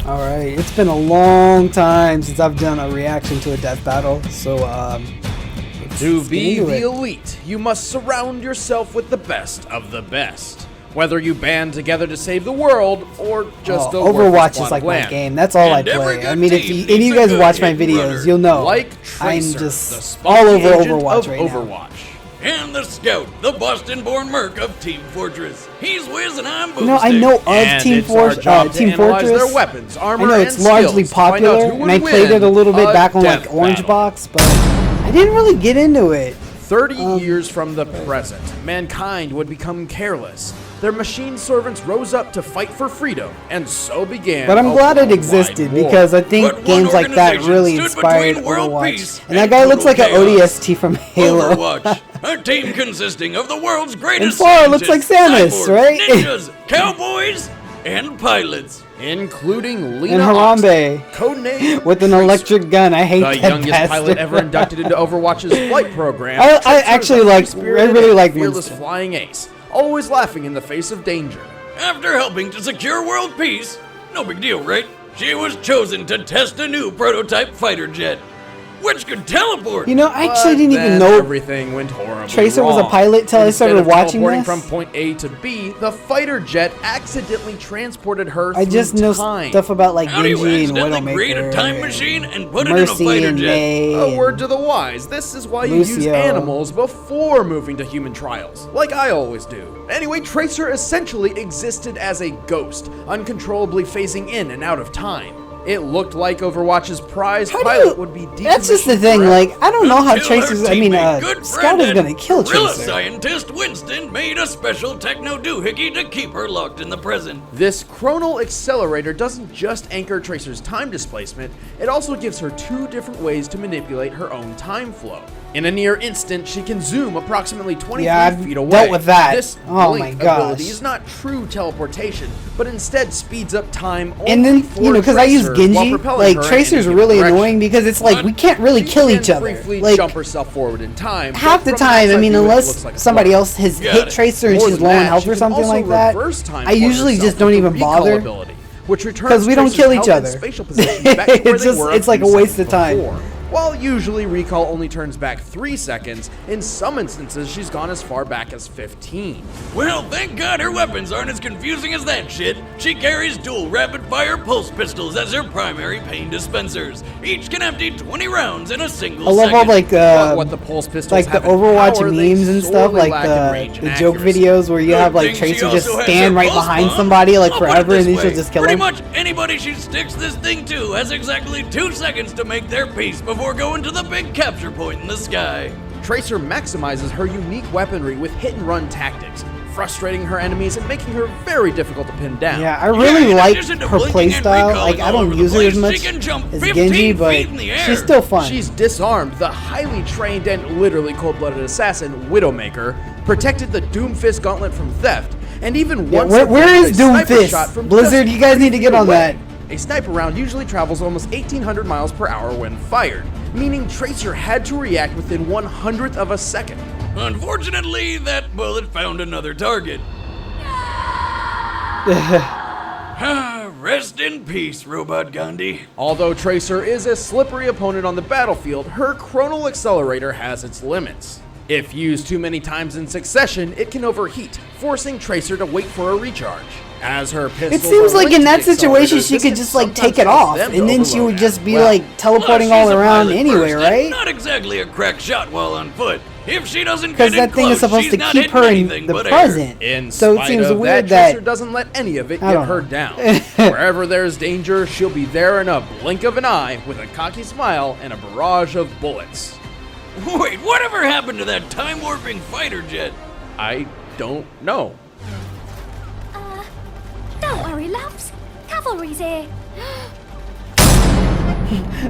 Alright, it's been a long time since I've done a reaction to a death battle, so to be the elite, you must surround yourself with the best of the best. Whether you band together to save the world, or just Overwatch is like my game. That's all I play. I mean, if any of you guys watch my videos, you'll know. Like I'm Tracer, just all over Overwatch right now. And the Scout, the Boston-born merc of Team Fortress. He's Wiz and I'm Boomstick. You know, I know of Team Fortress. Their weapons, armor, I know it's largely popular, and I played it a little bit back on like Orange Box, but I didn't really get into it. 30 years from the present, mankind would become careless. Their machine servants rose up to fight for freedom, and so began. But I'm glad it existed because I think games like that really inspired Overwatch. And that guy looks like an ODST from Halo. Overwatch, a team consisting of the world's greatest and far, it looks like Samus, right? Ninjas, cowboys, and pilots. Including Lena and Harambe, codename with an electric gun. I hate that the youngest bastard. pilot ever inducted into Overwatch's flight program. I really like fearless flying ace, always laughing in the face of danger. After helping to secure world peace, no big deal, right? She was chosen to test a new prototype fighter jet, which could teleport. You know, I actually didn't even know everything went horribly Tracer wrong. was a pilot till I started watching this. From point A to B, the fighter jet accidentally transported her I just know stuff about like Genji and Widowmaker. Create a time machine and put it in a fighter jet. A word to the wise. This is why you use animals before moving to human trials, like I always do. Anyway, Tracer essentially existed as a ghost, uncontrollably phasing in and out of time. It looked like Overwatch's prize pilot would be decommissioned. That's just the thing, like, I don't know how Tracer's, Scout is gonna kill Tracer. Scientist Winston made a special techno doohickey to keep her locked in the present. This chronal accelerator doesn't just anchor Tracer's time displacement, it also gives her two different ways to manipulate her own time flow. In a near instant, she can zoom approximately 23 feet away. Dealt with that. This blink ability is not true teleportation, but instead speeds up time only and then, for because I use Genji, like, Tracer's really annoying because it's like, we can't really kill each other. Like, jump herself forward in time. Half the time, I mean, unless somebody else has hit Tracer and she's low on health or something like that, I usually just don't even bother. Because we don't kill each other. It's like a waste of time. While usually recall only turns back 3 seconds, in some instances she's gone as far back as 15. Well, thank God her weapons aren't as confusing as that shit. She carries dual rapid-fire pulse pistols as her primary pain dispensers. Each can empty 20 rounds in a single second. I love all like what the pulse pistols like the Overwatch memes and stuff, like the joke videos where you have like Tracer just stand right behind somebody like forever and then she'll just kill him. Pretty much anybody she sticks this thing to has exactly 2 seconds to make their peace before going to the big capture point in the sky. Tracer maximizes her unique weaponry with hit-and-run tactics, frustrating her enemies and making her very difficult to pin down. Yeah, I really like her playstyle. Like, I don't use her as much as Genji, but she's still fun. She's disarmed the highly trained and literally cold-blooded assassin Widowmaker, protected the Doomfist gauntlet from theft, and even once where is Doomfist? Blizzard, you guys need to get on that. A sniper round usually travels almost 1,800 miles per hour when fired, meaning Tracer had to react within 1/100th of a second. Unfortunately, that bullet found another target. Rest in peace, Robot Gandhi. Although Tracer is a slippery opponent on the battlefield, her chronal accelerator has its limits. If used too many times in succession, it can overheat, forcing Tracer to wait for a recharge. As her pistols it seems like in that situation she could just like take it off and then she would just be like teleporting all around anyway, right? Not exactly a crack shot while on foot. If she doesn't because that thing is supposed to keep her in the present. So it seems weird that Tracer doesn't let any of it get her down. Wherever there's danger, she'll be there in a blink of an eye with a cocky smile and a barrage of bullets. Wait, whatever happened to that time-warping fighter jet? I don't know. Don't worry, loves. Cavalry's here.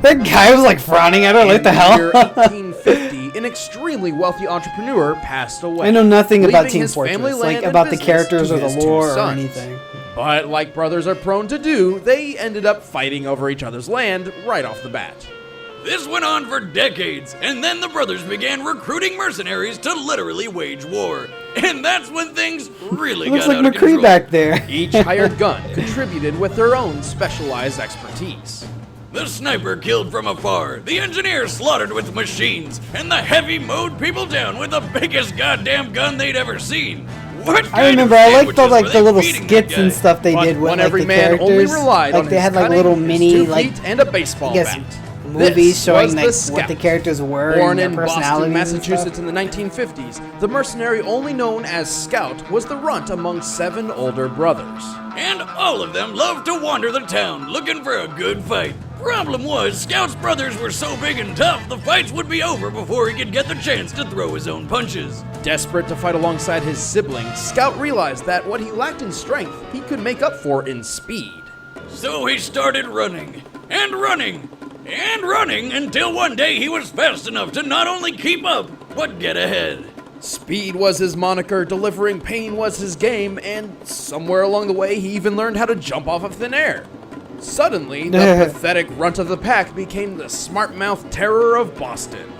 That guy was like frowning at her, like the hell? In the year 1850, an extremely wealthy entrepreneur passed away. I know nothing about Team Fortress, like about the characters or the lore or anything. But like brothers are prone to do, they ended up fighting over each other's land right off the bat. This went on for decades, and then the brothers began recruiting mercenaries to literally wage war. And that's when things really Looks got like out of McCree control. back there. Each hired gun contributed with their own specialized expertise. The sniper killed from afar, the engineer slaughtered with machines, and the heavy mowed people down with the biggest goddamn gun they'd ever seen. What I remember, I liked the little skits and stuff they did with One like every the man only characters. relied Like on they his had like cunning, little his mini 2 like feet and a baseball I guess bat. movies This showing was like what the characters were Born and in their Boston, personalities Massachusetts and in the 1950s, the mercenary only known as Scout was the runt among 7 older brothers. And all of them loved to wander the town looking for a good fight. Problem was, Scout's brothers were so big and tough, the fights would be over before he could get the chance to throw his own punches. Desperate to fight alongside his siblings, Scout realized that what he lacked in strength, he could make up for in speed. So he started running, and running, and running until one day he was fast enough to not only keep up, but get ahead. Speed was his moniker, delivering pain was his game, and somewhere along the way he even learned how to jump off of thin air. Suddenly, the pathetic runt of the pack became the smart-mouthed terror of Boston.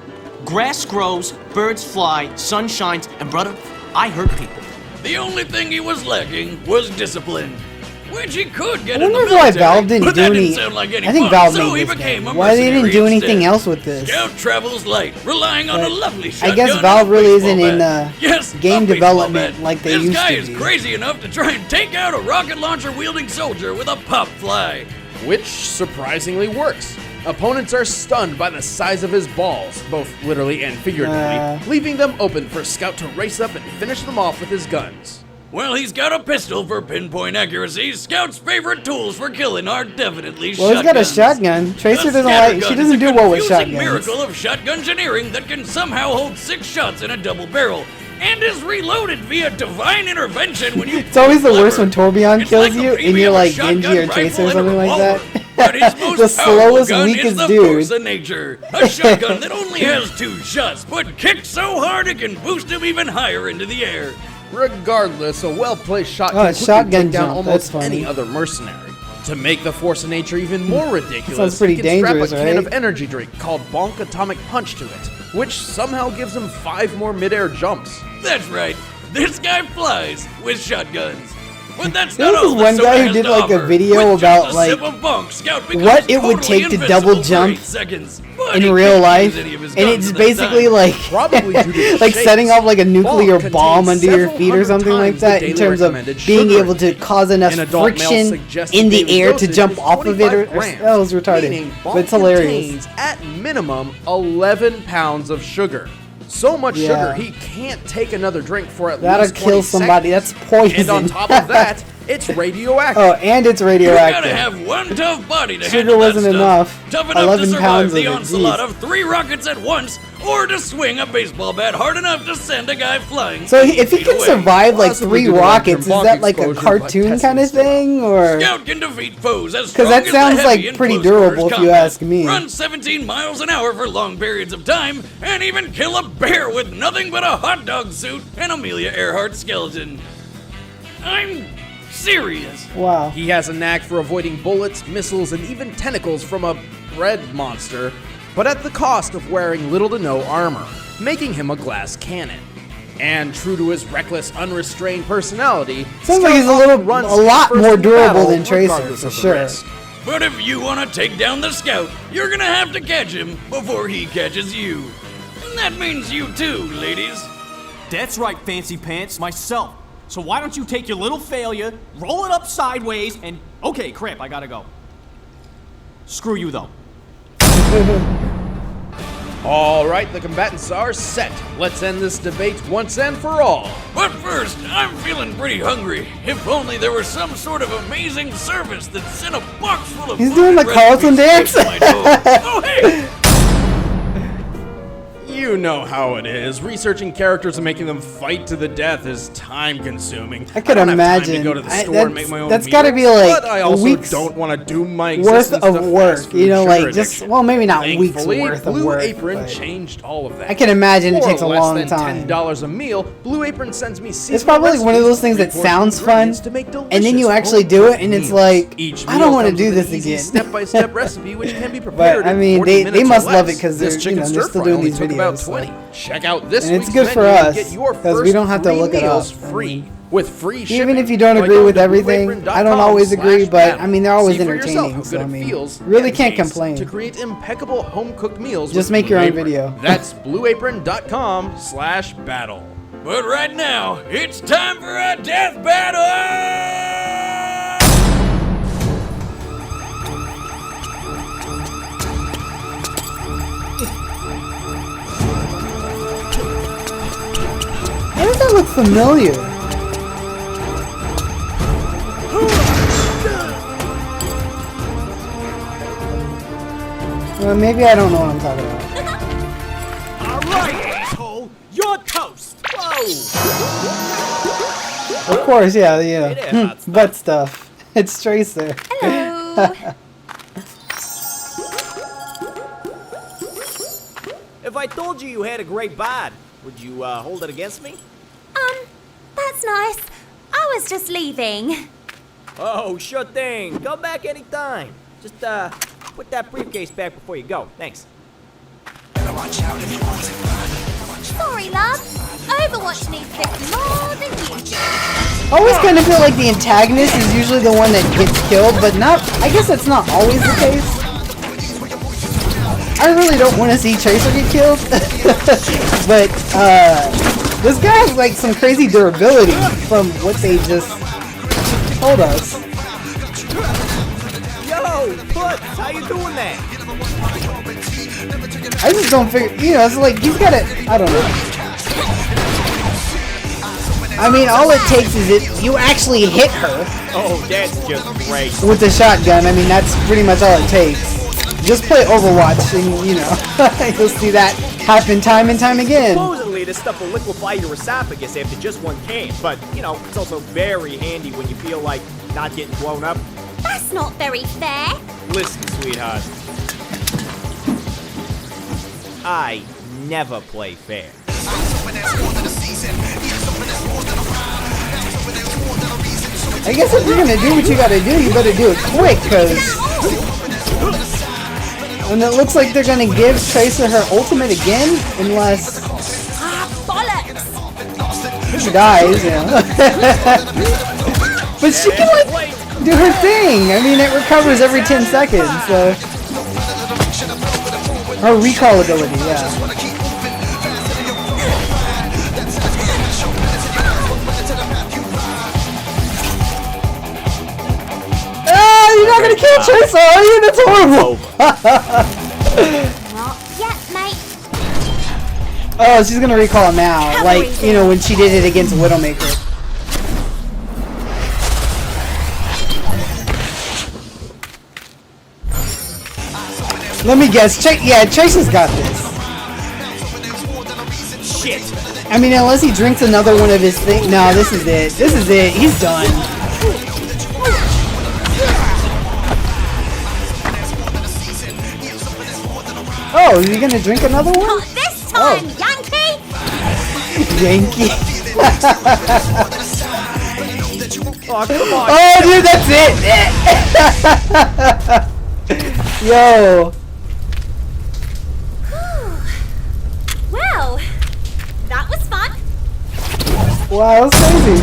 Grass grows, birds fly, sun shines, and brother, I hurt people. The only thing he was lacking was discipline, which he could get I in the wonder why military, Valve didn't but do that any. didn't sound like any I think fun, Valve so made he this became game. a Why they didn't do mercenary anything instead. else with this? Scout travels light, relying on a lovely shotgun. I guess and Valve a really isn't baseball in bat. Yes, game a baseball development bat. like they this used guy to is be. crazy enough to try and take out a rocket launcher wielding soldier with a pop fly. Which surprisingly works. Opponents are stunned by the size of his balls, both literally and figuratively, leaving them open for Scout to race up and finish them off with his guns. Well, he's got a pistol for pinpoint accuracy. Scout's favorite tools for killing are definitely Well, he's got a shotguns. shotgun. Tracer The doesn't like. scattergun She is doesn't a do well with confusing shotguns. miracle of shotgun engineering that can somehow hold 6 shots in a double barrel and is reloaded via divine intervention when you. It's always the worst when lever. Torbjorn It's kills like the you and premium you're of like shotgun Genji or rifle Tracer or and a something like that. revolver. But his most The slowest, powerful gun weakest is the dude. force of nature. A shotgun that only has 2 shots, but kicks so hard it can boost him even higher into the air. Regardless, a well-placed shot can quickly shotgun take down jump, almost that's funny. any other mercenary. To make the force of nature even more ridiculous, Sounds pretty he can strap dangerous, a can right? of energy drink called Bonk Atomic Punch to it, which somehow gives him 5 more mid-air jumps. That's right. This guy flies with shotguns. But that's There not was all one the guy soda who has did to like a offer. video With just about a like sip of bunk, Scout becomes what it would totally take to invincible double for jump 8 seconds. But in he real can't life, use any of his and guns it's at that basically time. like Probably due to the like shapes. setting off like a nuclear Bonk bomb contains under your several feet or hundred something like times the that in daily terms of recommended being sugar able to cause enough An adult male friction suggested in the daily air to dosage jump is off of it. 25 grams, That was retarded, meaning but Bonk it's hilarious. contains at minimum 11 pounds of sugar. So much Yeah. sugar he can't take another drink for at That'll least 20 kill somebody. seconds. That's poison. And on top of that, it's radioactive. Oh, and it's You radioactive. gotta have one tough body to Sugar handle that wasn't stuff. enough. Tough enough 11 to survive pounds the of it, onslaught jeez. of 3 rockets at once, or to swing a baseball bat hard enough to send a guy flying. So if he 8 can away. survive like Possibly 3 due to rockets, is long-term that like a exposure, but cartoon testing kind of still thing, or? Scout can defeat foes as Because strong that as sounds the like heavy in pretty close durable quarters if you combat, ask me. Run 17 miles an hour for long periods of time, and even kill a bear with nothing but a hot dog suit and Amelia Earhart skeleton. I'm serious. Wow. He has a knack for avoiding bullets, missiles, and even tentacles from a bread monster, but at the cost of wearing little to no armor, making him a glass cannon. And true to his reckless, unrestrained personality, Sounds like Scout he's a often runs lot first more in durable battle than Tracer, regardless for of the sure. risk. But if you want to take down the Scout, you're gonna have to catch him before he catches you. And that means you too, ladies. That's right, Fancy Pants, myself. So why don't you take your little failure, roll it up sideways, and... Okay, crap, I gotta go. Screw you, though. All right, the combatants are set. Let's end this debate once and for all. But first, I'm feeling pretty hungry. If only there was some sort of amazing service that sent a box full of He's food doing and the Carlton recipes dance. straight to my door. Oh, hey! You know how it is. Researching characters and making them fight to the death is time-consuming. I could don't have time to imagine. go to the I- store and make my own that's meal, gotta be like but I a also week's don't want to doom my worth existence of to work, fast food you know, sugar like just addiction. well, maybe not weeks Thankfully, worth of Blue work. Apron but changed all of that. I can imagine it For takes a less long than time. $10 a meal, Blue Apron sends me It's probably like one of those things that sounds fun, and then you actually do it, and it's like, I don't want to do this again. Step-by-step recipe which can be prepared But I in mean, 40 they minutes must or love less. it because This they're chicken they're stir still fry doing only these took about us. 20. Check out this and week's it's good for menu and us get your because we first don't have to 3 look it up. meals free with free shipping. Even if you don't by agree going with to everything, I don't always agree, but I mean they're always See for yourself entertaining. how So good I it mean, feels really and can't tastes complain. to create impeccable home-cooked meals. Just with make your Blue own Apron. video. That's blueapron.com/battle. But right now, it's time for a death battle! Why does that look familiar? Well, maybe I don't know what I'm talking about. Alright, asshole! You're toast! Whoa! Of course, yeah. It is hot stuff. Butt stuff. It's Tracer. Hello. If I told you you had a great bod, would you hold it against me? That's nice. I was just leaving. Oh, sure thing. Come back anytime. Just put that briefcase back before you go. Thanks. Sorry, love. Overwatch needs 50 more than you do. I always kind of feel like the antagonist is usually the one that gets killed, but not. I guess that's not always the case. I really don't want to see Tracer get killed, but this guy has like some crazy durability from what they just told us. Yo, Putz, how you doing that? I just don't figure. You know, it's like he's got it. I don't know. I mean, all it takes is you actually hit her Oh, that's just great. with the shotgun. I mean, that's pretty much all it takes. Just play Overwatch and, you know, you'll see that happen time and time again. Supposedly, this stuff will liquefy your esophagus after just one can, but, you know, it's also very handy when you feel like not getting blown up. That's not very fair. Listen, sweetheart. I never play fair. I guess if you're gonna do what you gotta do, you better do it quick, cause... And it looks like they're gonna give Tracer her ultimate again, unless Bollocks. she dies, yeah. But she can, like, do her thing! I mean, it recovers every 10 seconds, so... Her recall ability, yeah. You're not gonna kill Tracer, are you? That's horrible! Not yet, mate. Oh, she's gonna recall him now. Like, you know, when she did it against Widowmaker. Let me guess. Yeah, Tracer's got this. Shit! I mean, unless he drinks another one of his things. No, this is it. This is it. He's done. Oh, is he gonna drink another one? Not this time, Yankee. Yankee. Oh, come on! Oh, dude, that's it. Yo. Well, that was fun. Wow, that's crazy.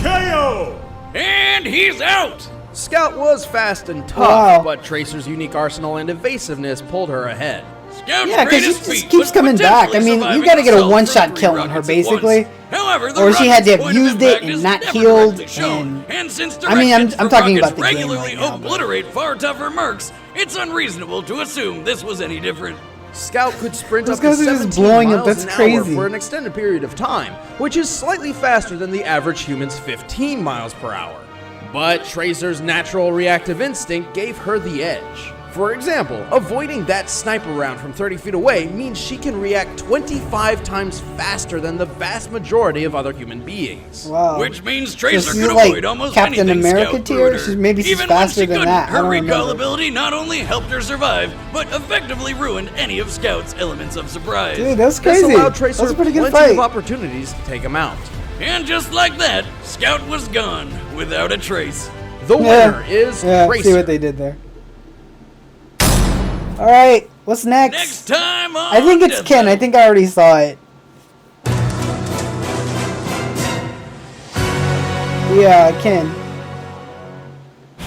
KO! And he's out! Scout was fast and tough, Wow. but Tracer's unique arsenal and evasiveness pulled her ahead. Scout's Yeah, 'cause she greatest just feat keeps was coming back. I mean, potentially you gotta get a surviving one-shot assault kill from on her, 3 rockets at basically. once. However, the Or she had to have rocket's used point of it and impact not is never healed, directly shown, and since I mean, I'm directions for talking rockets about the game regularly right now, but- obliterate far tougher mercs, it's unreasonable to assume this was any different. Scout could sprint Those up to guys are just 17 blowing up, miles that's an hour crazy. for an extended period of time, which is slightly faster than the average human's 15 miles per hour. But Tracer's natural reactive instinct gave her the edge. For example, avoiding that sniper round from 30 feet away means she can react 25 times faster than the vast majority of other human beings. Wow. Which means So Tracer she's could like avoid almost Captain anything America Scout tier? threw at her. Maybe she's Even when faster she than couldn't, that. I her don't recall remember. ability not only helped her survive, but effectively ruined any of Scout's elements of surprise. Dude, that's This crazy. allowed Tracer That's a pretty good plenty fight. of opportunities to take him out. And just like that, Scout was gone without a trace. The winner is Yeah, Tracer. see what they did there. All right, what's next? Next time on I think it's Death Ken. Battle. I think I already saw it. Yeah, Ken.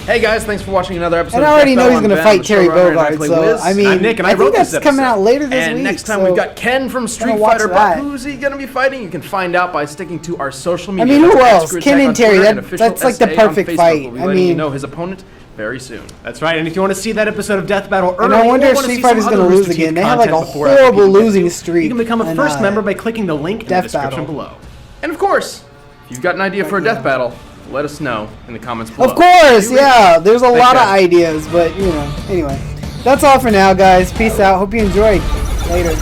Hey guys, thanks for watching another episode. And I already know he's going to fight Terry Bogard, so I mean, I'm Nick, and I think wrote that's this coming episode. out later this and week. next time so we've got Ken from Street watch Fighter, that. but who's he going to be fighting? You can find out by sticking to our social I media. mean, who That's else? @ScrewAttack Ken on and Terry. Twitter and official That's like the SA on perfect Facebook. fight. We'll be I letting you mean, know his opponent very soon. That's right, and if you want to see that episode of Death Battle early, and I wonder or if want to Street see Fighter's some going to other lose Rooster Teeth again. They have like a content before other horrible people get losing to, streak. You can become a in, first member by clicking the link in the Death description Battle. below. And of course, if you've got an idea for a death battle, let us know in the comments below. Of course, yeah. There's a lot of guys. ideas, but you know. Anyway, that's all for now, guys. Peace out. Hope you enjoyed. Later.